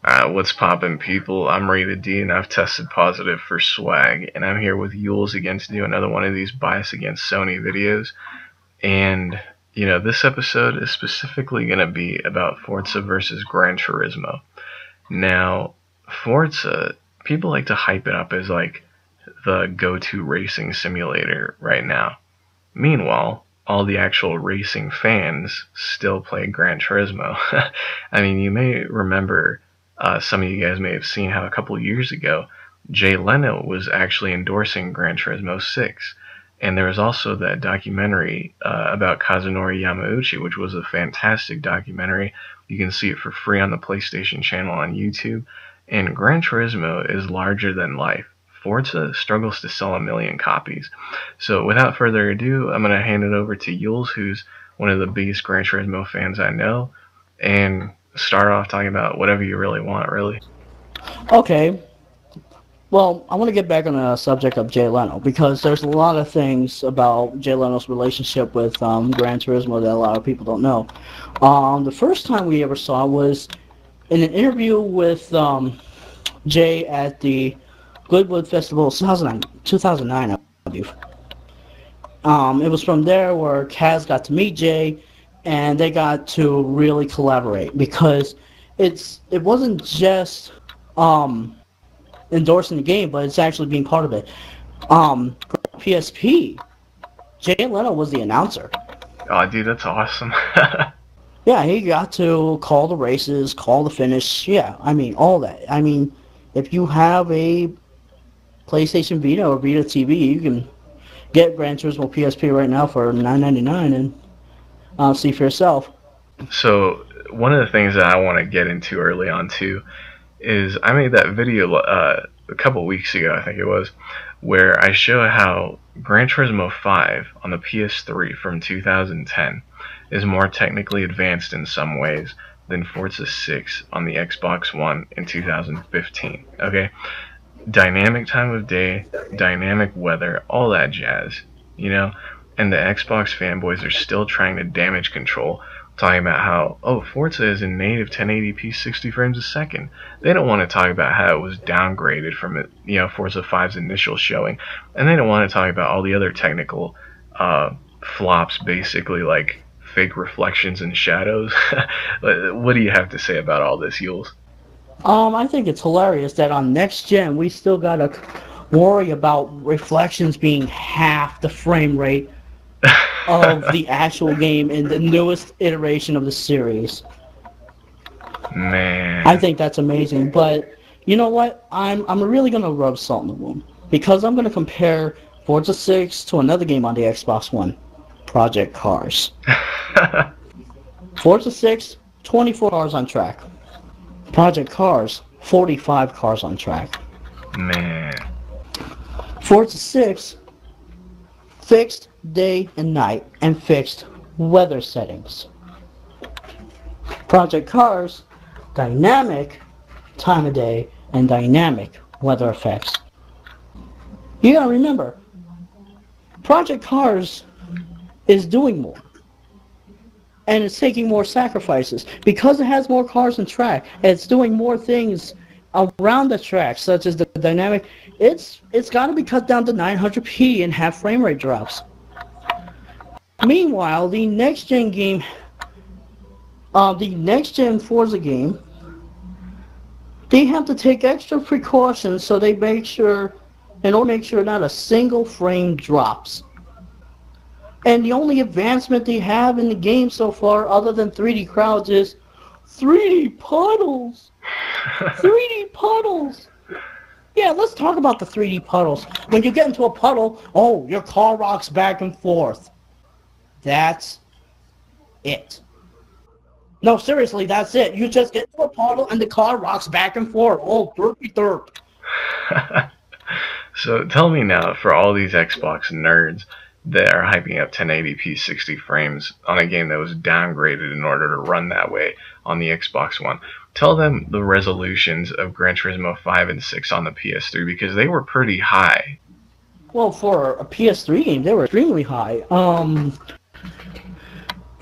What's poppin', people? I'm Rated D, and I've tested positive for swag, and I'm here with Yewles again to do another one of these bias against Sony videos. And, this episode is specifically going to be about Forza versus GranTurismo. Now, Forza, people like to hype it up as, like, the go-to racing simulator right now. Meanwhile, all the actual racing fans still play GranTurismo. I mean, you may remember, some of you guys may have seen how a couple years ago, Jay Leno was actually endorsing GranTurismo 6. And there was also that documentary about Kazunori Yamauchi, which was a fantastic documentary. You can see it for free on the PlayStation channel on YouTube. And GranTurismo is larger than life. Forza struggles to sell 1 million copies. So without further ado, I'm going to hand it over to Yewles, who's one of the biggest GranTurismo fans I know, and start off talking about whatever you really want, really. Okay. Well, I want to get back on the subject of Jay Leno, because there's a lot of things about Jay Leno's relationship with GranTurismo that a lot of people don't know. The first time we ever saw was in an interview with Jay at the Goodwood Festival 2009, I believe. It was from there where Kaz got to meet Jay, and they got to really collaborate, because it wasn't just endorsing the game, but it's actually being part of it. PSP, Jay Leno was the announcer. Oh, dude, that's awesome. Yeah, he got to call the races, call the finish. Yeah, I mean, all that. I mean, if you have a PlayStation Vita or Vita TV, you can get GranTurismo PSP right now for $9.99 and see for yourself. So one of the things that I want to get into early on too is I made that video a couple weeks ago, I think it was, where I show how GranTurismo 5 on the PS3 from 2010 is more technically advanced in some ways than Forza 6 on the Xbox One in 2015. Okay? Dynamic time of day, dynamic weather, all that jazz, and the Xbox fanboys are still trying to damage control, talking about how, Forza is in native 1080p 60 frames a second. They don't want to talk about how it was downgraded from it, Forza 5's initial showing, and they don't want to talk about all the other technical flops, basically, like fake reflections and shadows. What do you have to say about all this, Yewles? I think it's hilarious that on next gen we still gotta worry about reflections being half the frame rate of the actual game in the newest iteration of the series. Man, I think that's amazing, but you know what? I'm really gonna rub salt in the wound, because I'm gonna compare Forza 6 to another game on the Xbox One, Project Cars. Forza 6, 24 cars on track. Project Cars, 45 cars on track. Man. Forza 6, fixed day and night and fixed weather settings. Project Cars, dynamic time of day and dynamic weather effects. You gotta remember, Project Cars is doing more. And it's taking more sacrifices. Because it has more cars on track, it's doing more things around the track, such as the dynamic. It's got to be cut down to 900p and have frame rate drops. Meanwhile, the next gen game, the next gen Forza game, they have to take extra precautions so they make sure, in order to make sure not a single frame drops. And the only advancement they have in the game so far, other than 3D crowds, is 3D puddles. 3D puddles. Yeah, let's talk about the 3D puddles. When you get into a puddle, your car rocks back and forth. That's it. No, seriously, that's it. You just get into a puddle and the car rocks back and forth. Oh, derpy derp. So tell me now, for all these Xbox nerds that are hyping up 1080p 60 frames on a game that was downgraded in order to run that way on the Xbox One, tell them the resolutions of GranTurismo 5 and 6 on the PS3, because they were pretty high. Well, for a PS3 game, they were extremely high.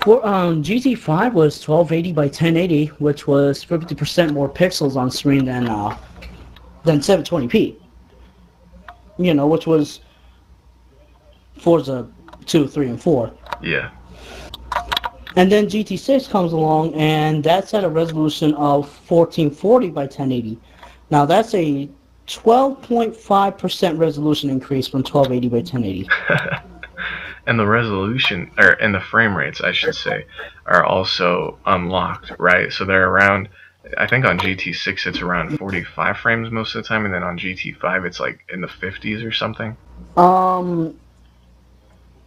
GT5 was 1280 by 1080, which was 50% more pixels on screen than 720p. You know, which was Forza 2, 3, and 4. Yeah. And then GT6 comes along, and that's at a resolution of 1440 by 1080. Now that's a 12.5% resolution increase from 1280 by 1080. And the resolution, and the frame rates, I should say, are also unlocked, right? So they're around, I think on GT6 it's around 45 frames most of the time, and then on GT5 it's like in the 50s or something.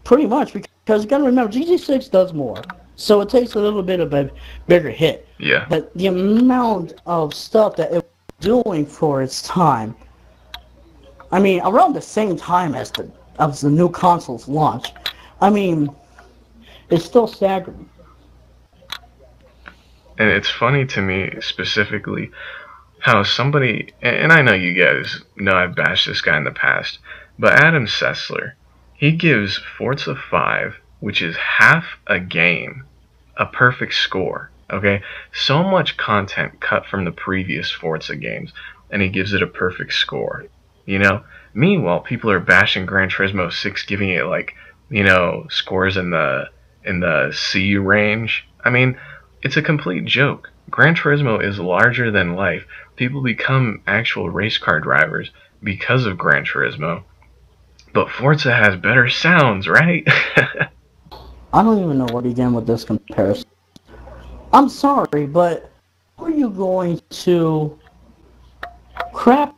Pretty much, because you gotta remember, GT6 does more. So it takes a little bit of a bigger hit. Yeah. But the amount of stuff that it was doing for its time, I mean, around the same time as the new console's launch, I mean, it's still staggering. And it's funny to me, specifically, how somebody, and I know you guys know I've bashed this guy in the past, but Adam Sessler, he gives Forza 5, which is half a game, a perfect score, okay? So much content cut from the previous Forza games, and he gives it a perfect score, you know? Meanwhile, people are bashing GranTurismo 6, giving it, like, you know, scores in the C range. I mean, it's a complete joke. GranTurismo is larger than life. People become actual race car drivers because of GranTurismo. But Forza has better sounds, right? I don't even know where to begin with this comparison. I'm sorry, but how are you going to crap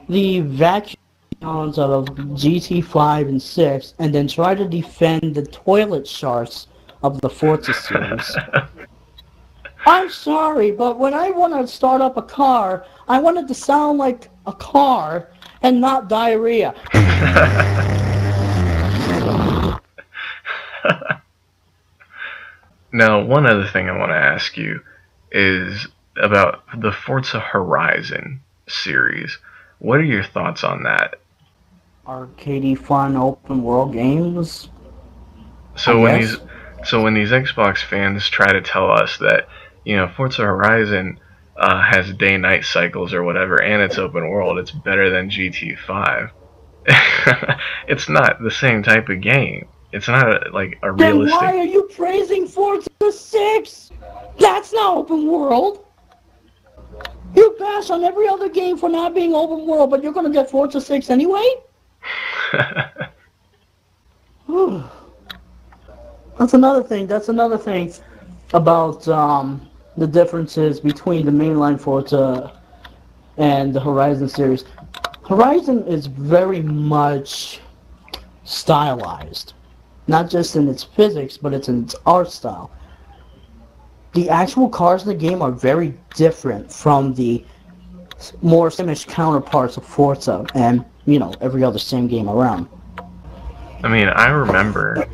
the vacuum sounds out of GT5 and 6 and then try to defend the toilet sharks of the Forza series? I'm sorry, but when I want to start up a car, I want it to sound like a car and not diarrhea. Now, one other thing I want to ask you is about the Forza Horizon series. What are your thoughts on that? Arcadey fun open world games. So when these Xbox fans try to tell us that, you know, Forza Horizon has day-night cycles or whatever, and it's open world, it's better than GT5. It's not the same type of game. It's not like a realistic. Then why are you praising Forza 6? That's not open world. You bash on every other game for not being open world, but you're going to get Forza 6 anyway? That's another thing about the differences between the mainline Forza and the Horizon series. Horizon is very much stylized. Not just in its physics, but it's in its art style. The actual cars in the game are very different from the more finished counterparts of Forza and, you know, every other same game around. I mean, I remember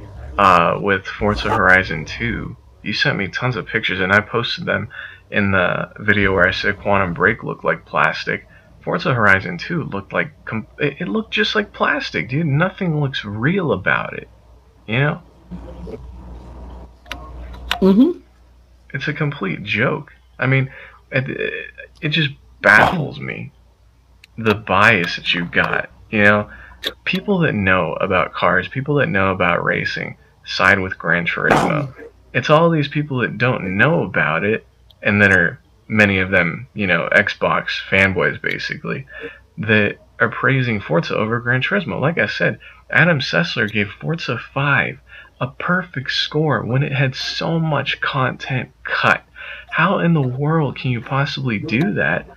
with Forza Horizon 2, you sent me tons of pictures, and I posted them in the video where I said Quantum Break looked like plastic. Forza Horizon 2 looked like, it looked just like plastic, dude. Nothing looks real about it. You know? Mm-hmm. It's a complete joke. I mean, it just baffles me, the bias that you've got. You know? People that know about cars, people that know about racing, side with GranTurismo. It's all these people that don't know about it, and then are, many of them, you know, Xbox fanboys, basically, that are praising Forza over GranTurismo. Like I said, Adam Sessler gave Forza 5 a perfect score when it had so much content cut. How in the world can you possibly do that?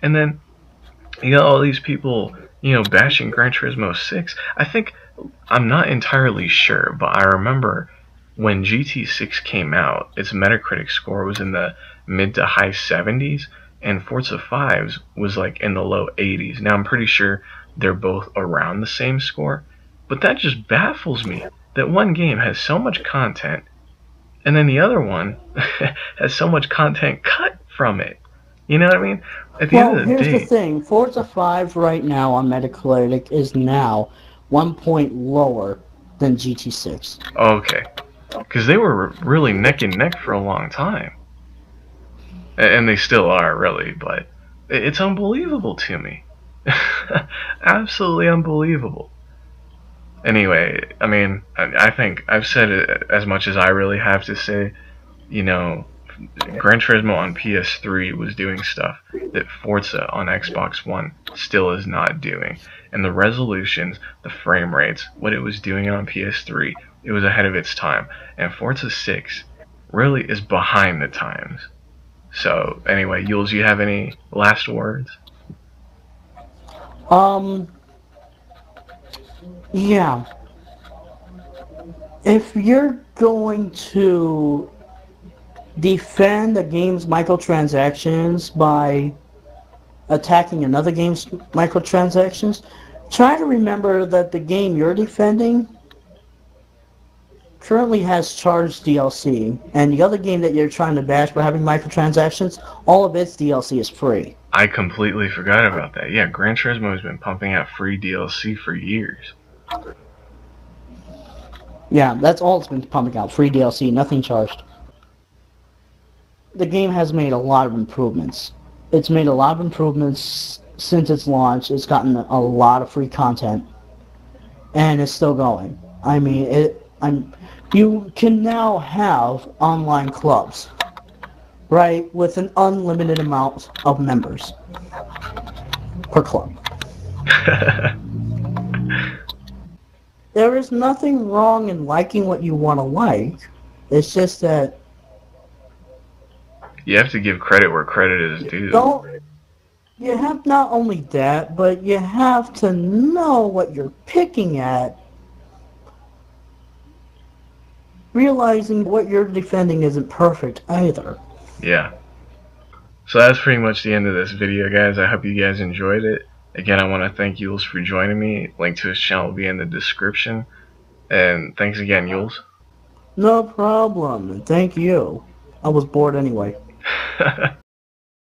And then, you got all these people, you know, bashing GranTurismo 6. I think, I'm not entirely sure, but I remember when GT6 came out, its Metacritic score was in the mid to high 70s, and Forza 5's was like in the low 80s. Now, I'm pretty sure they're both around the same score, but that just baffles me, that one game has so much content, and then the other one has so much content cut from it. You know what I mean? At the end of the here's day, the thing. Forza 5 right now on Metacritic is now 1 point lower than GT6. okay. because they were really neck and neck for a long time, and they still are, really. But it's unbelievable to me, absolutely unbelievable. Anyway, I mean, I think I've said it as much as I really have to say. You know, GranTurismo on PS3 was doing stuff that Forza on Xbox One still is not doing. And the resolutions, the frame rates, what it was doing on PS3, it was ahead of its time. And Forza 6 really is behind the times. So, anyway, Yewles, you have any last words? Yeah. If you're going to defend the game's microtransactions by attacking another game's microtransactions, try to remember that the game you're defending currently has charged DLC, and the other game that you're trying to bash by having microtransactions, all of its DLC is free. I completely forgot about that. Yeah, GranTurismo has been pumping out free DLC for years. Yeah, that's all it's been pumping out, free DLC, nothing charged. The game has made a lot of improvements. It's made a lot of improvements since its launch. It's gotten a lot of free content, and it's still going. I mean, you can now have online clubs, right, with an unlimited amount of members per club. There is nothing wrong in liking what you want to like. It's just that you have to give credit where credit is due. You have not only that, but you have to know what you're picking at, realizing what you're defending isn't perfect either. Yeah. So that's pretty much the end of this video, guys. I hope you guys enjoyed it. Again, I want to thank Yewles for joining me. Link to his channel will be in the description. And thanks again, Yewles. No problem. Thank you. I was bored anyway.